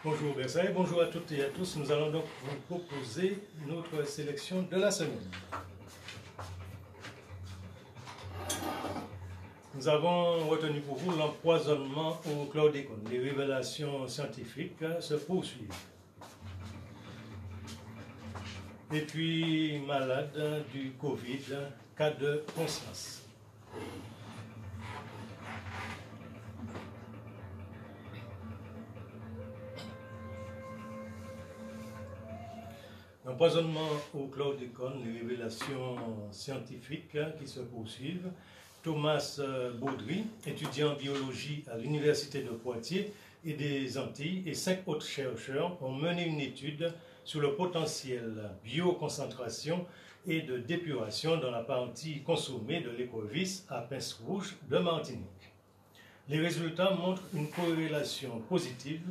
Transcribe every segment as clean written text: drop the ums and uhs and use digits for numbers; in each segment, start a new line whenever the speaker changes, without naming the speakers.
Bonjour Versailles, bonjour à toutes et à tous. Nous allons donc vous proposer notre sélection de la semaine. Nous avons retenu pour vous l'empoisonnement au chlordécone. Les révélations scientifiques se poursuivent. Et puis, malade du Covid, cas de conscience. L'empoisonnement au chlordécone, les révélations scientifiques qui se poursuivent. Thomas Baudry, étudiant en biologie à l'Université de Poitiers et des Antilles, et 5 autres chercheurs ont mené une étude sur le potentiel bioconcentration et de d'épuration dans la partie consommée de l'écrevisse à pince rouge de Martinique. Les résultats montrent une corrélation positive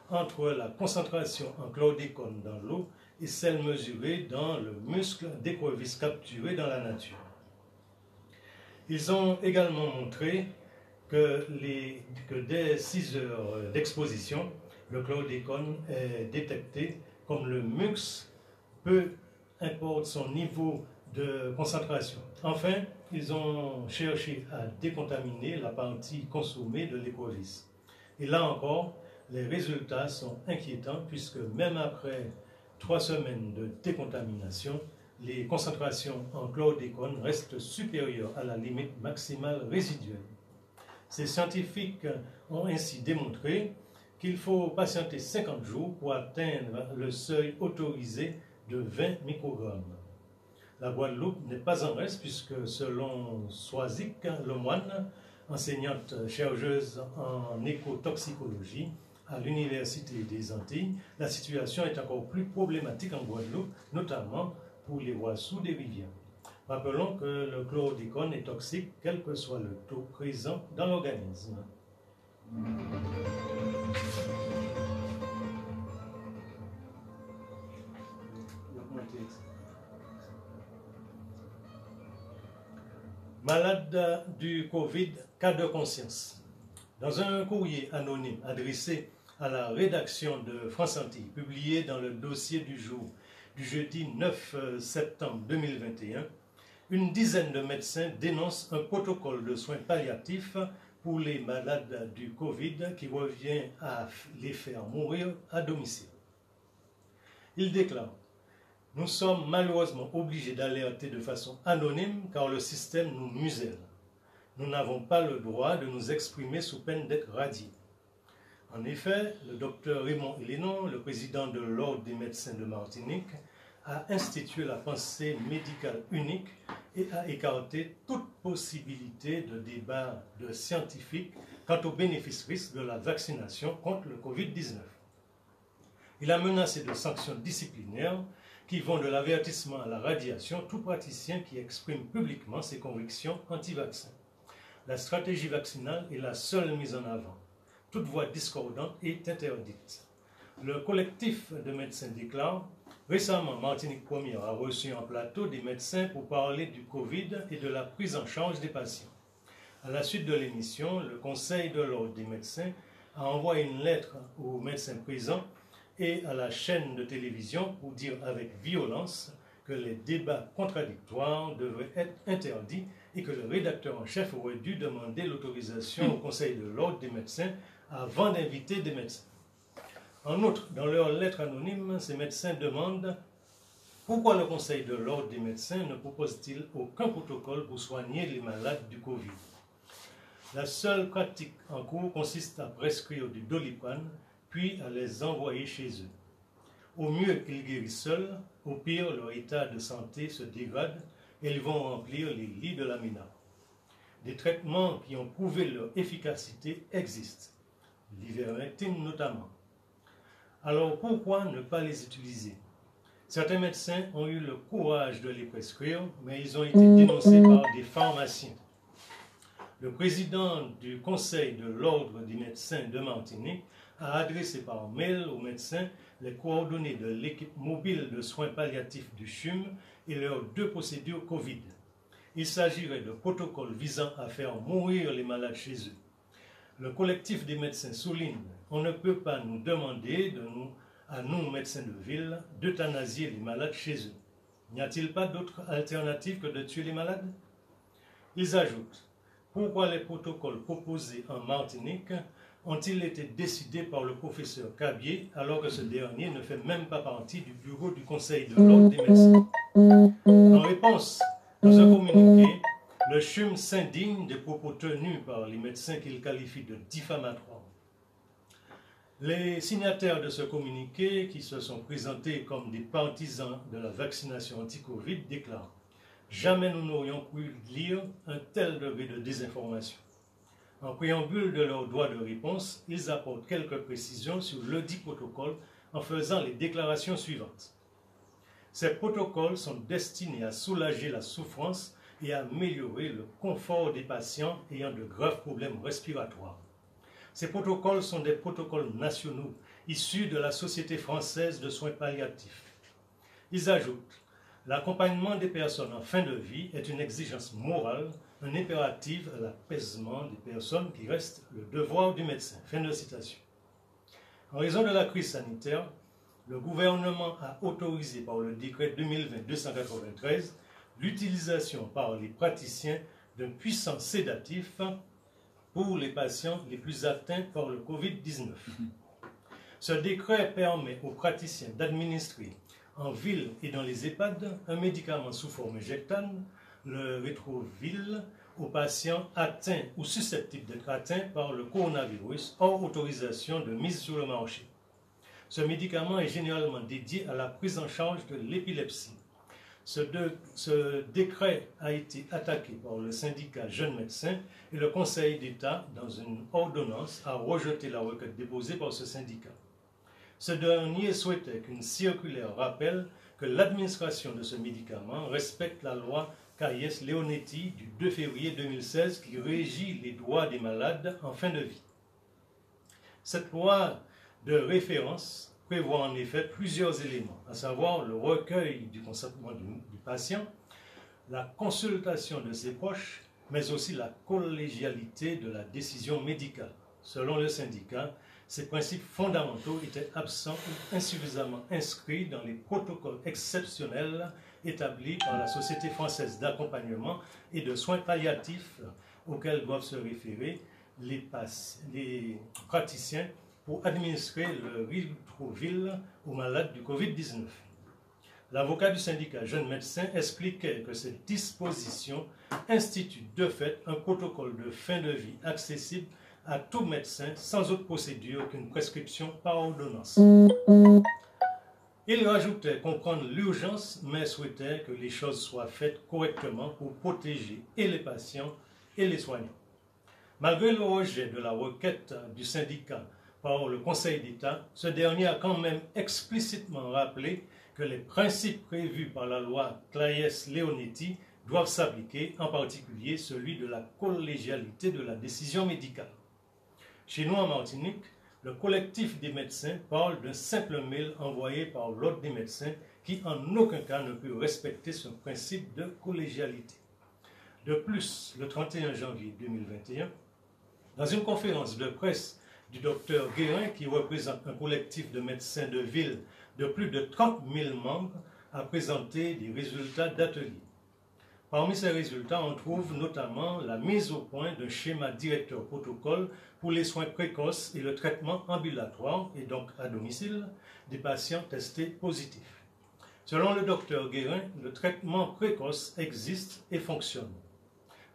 entre la concentration en chlordécone dans l'eau et celle mesurée dans le muscle d'écrevisse capturé dans la nature. Ils ont également montré que dès 6 heures d'exposition, le chlordécone est détecté comme le MUX, peu importe son niveau de concentration. Enfin, ils ont cherché à décontaminer la partie consommée de l'écrevisse. Et là encore, les résultats sont inquiétants puisque même après 3 semaines de décontamination, les concentrations en chlordécone restent supérieures à la limite maximale résiduelle. Ces scientifiques ont ainsi démontré qu'il faut patienter 50 jours pour atteindre le seuil autorisé de 20 microgrammes. La Guadeloupe n'est pas en reste puisque selon Soisic Lemoine, enseignante chercheuse en écotoxicologie à l'Université des Antilles, la situation est encore plus problématique en Guadeloupe, notamment pour les oiseaux des rivières. Rappelons que le chlordécone est toxique quel que soit le taux présent dans l'organisme. Malade du Covid, cas de conscience. Dans un courrier anonyme adressé à la rédaction de France Antilles, publié dans le dossier du jour du jeudi 9 septembre 2021, une dizaine de médecins dénoncent un protocole de soins palliatifs pour les malades du Covid qui revient à les faire mourir à domicile. Ils déclarent: nous sommes malheureusement obligés d'alerter de façon anonyme car le système nous muselle. Nous n'avons pas le droit de nous exprimer sous peine d'être radiés. En effet, le docteur Raymond Hélénon, le président de l'Ordre des médecins de Martinique, a institué la pensée médicale unique et a écarté toute possibilité de débat de scientifiques quant aux bénéfices-risques de la vaccination contre le Covid-19. Il a menacé de sanctions disciplinaires qui vont de l'avertissement à la radiation tout praticien qui exprime publiquement ses convictions anti-vaccins. La stratégie vaccinale est la seule mise en avant. Toute voix discordante est interdite. Le collectif de médecins déclare: récemment, Martinique Première a reçu en plateau des médecins pour parler du Covid et de la prise en charge des patients. À la suite de l'émission, le Conseil de l'Ordre des médecins a envoyé une lettre aux médecins présents et à la chaîne de télévision pour dire avec violence que les débats contradictoires devraient être interdits et que le rédacteur en chef aurait dû demander l'autorisation au Conseil de l'Ordre des médecins avant d'inviter des médecins. En outre, dans leur lettre anonyme, ces médecins demandent pourquoi le Conseil de l'Ordre des médecins ne propose-t-il aucun protocole pour soigner les malades du Covid. La seule pratique en cours consiste à prescrire du Doliprane, puis à les envoyer chez eux. Au mieux, ils guérissent seuls, au pire, leur état de santé se dégrade et ils vont remplir les lits de la MENA. Des traitements qui ont prouvé leur efficacité existent, l'ivermectine notamment. Alors pourquoi ne pas les utiliser? Certains médecins ont eu le courage de les prescrire, mais ils ont été dénoncés par des pharmaciens. Le président du Conseil de l'Ordre des médecins de Martinique a adressé par mail aux médecins les coordonnées de l'équipe mobile de soins palliatifs du CHUM et leurs 2 procédures Covid. Il s'agirait de protocoles visant à faire mourir les malades chez eux. Le collectif des médecins souligne on ne peut pas nous demander à nous, médecins de ville, d'euthanasier les malades chez eux. N'y a-t-il pas d'autre alternative que de tuer les malades? Ils ajoutent, pourquoi les protocoles proposés en Martinique ont-ils été décidés par le professeur Cabier alors que ce dernier ne fait même pas partie du bureau du Conseil de l'Ordre des médecins? En réponse, dans un communiqué, le CHUM s'indigne des propos tenus par les médecins qu'il qualifie de diffamatoires. Les signataires de ce communiqué, qui se sont présentés comme des partisans de la vaccination anti-Covid, déclarent « Jamais nous n'aurions pu lire un tel degré de désinformation ». En préambule de leur droit de réponse, ils apportent quelques précisions sur ledit protocole en faisant les déclarations suivantes. Ces protocoles sont destinés à soulager la souffrance et à améliorer le confort des patients ayant de graves problèmes respiratoires. Ces protocoles sont des protocoles nationaux issus de la Société française de soins palliatifs. Ils ajoutent « L'accompagnement des personnes en fin de vie est une exigence morale, un impératif à l'apaisement des personnes qui reste le devoir du médecin. » Fin de citation. En raison de la crise sanitaire, le gouvernement a autorisé par le décret 2020-293 l'utilisation par les praticiens d'un puissant sédatif pour les patients les plus atteints par le Covid-19. Ce décret permet aux praticiens d'administrer en ville et dans les EHPAD un médicament sous forme injectable, le Rétrovil, aux patients atteints ou susceptibles d'être atteints par le coronavirus hors autorisation de mise sur le marché. Ce médicament est généralement dédié à la prise en charge de l'épilepsie. Ce décret a été attaqué par le syndicat Jeunes Médecins et le Conseil d'État, dans une ordonnance, a rejeté la requête déposée par ce syndicat. Ce dernier souhaitait qu'une circulaire rappelle que l'administration de ce médicament respecte la loi Cayes-Leonetti du 2 février 2016 qui régit les droits des malades en fin de vie. Cette loi de référence prévoit en effet plusieurs éléments, à savoir le recueil du consentement du patient, la consultation de ses proches, mais aussi la collégialité de la décision médicale. Selon le syndicat, ces principes fondamentaux étaient absents ou insuffisamment inscrits dans les protocoles exceptionnels établis par la Société française d'accompagnement et de soins palliatifs auxquels doivent se référer les praticiens pour administrer le Rétrovil aux malades du Covid-19. L'avocat du syndicat Jeunes Médecins expliquait que cette disposition institue de fait un protocole de fin de vie accessible à tout médecin sans autre procédure qu'une prescription par ordonnance. Il rajoutait comprendre l'urgence, mais souhaitait que les choses soient faites correctement pour protéger et les patients et les soignants. Malgré le rejet de la requête du syndicat par le Conseil d'État, ce dernier a quand même explicitement rappelé que les principes prévus par la loi Cayes-Leonetti doivent s'appliquer, en particulier celui de la collégialité de la décision médicale. Chez nous en Martinique, le collectif des médecins parle d'un simple mail envoyé par l'ordre des médecins qui en aucun cas ne peut respecter ce principe de collégialité. De plus, le 31 janvier 2021, dans une conférence de presse du docteur Guérin, qui représente un collectif de médecins de ville de plus de 30 000 membres, a présenté des résultats d'ateliers. Parmi ces résultats, on trouve notamment la mise au point d'un schéma directeur protocole pour les soins précoces et le traitement ambulatoire, et donc à domicile, des patients testés positifs. Selon le docteur Guérin, le traitement précoce existe et fonctionne.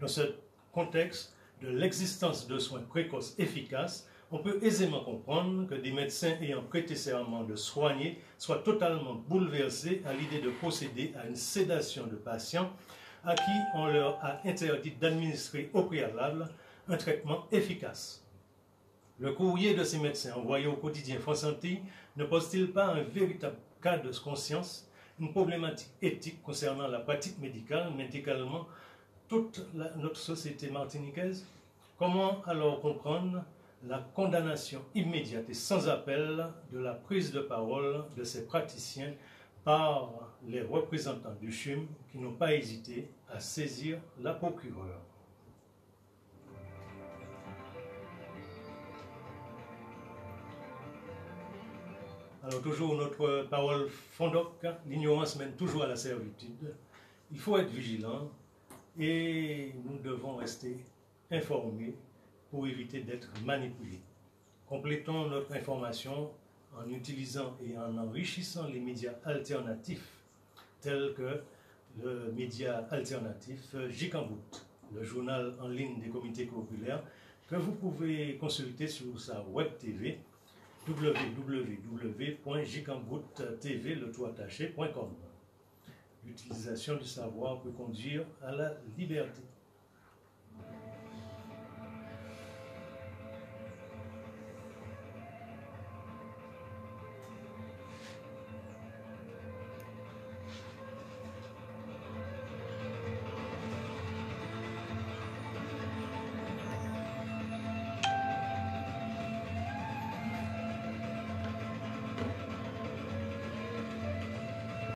Dans ce contexte de l'existence de soins précoces efficaces, on peut aisément comprendre que des médecins ayant prêté serment de soigner soient totalement bouleversés à l'idée de procéder à une sédation de patients à qui on leur a interdit d'administrer au préalable un traitement efficace. Le courrier de ces médecins envoyé au quotidien France Santé ne pose-t-il pas un véritable cas de conscience, une problématique éthique concernant la pratique médicale, mais également toute notre société martiniquaise? Comment alors comprendre la condamnation immédiate et sans appel de la prise de parole de ces praticiens par les représentants du CHUM qui n'ont pas hésité à saisir la procureure? Alors toujours notre parole fondoc, l'ignorance mène toujours à la servitude. Il faut être vigilant et nous devons rester informés pour éviter d'être manipulés. Complétons notre information en utilisant et en enrichissant les médias alternatifs tels que le média alternatif Jikambout, le journal en ligne des comités populaires que vous pouvez consulter sur sa web TV www.jikambouttv.com. L'utilisation du savoir peut conduire à la liberté.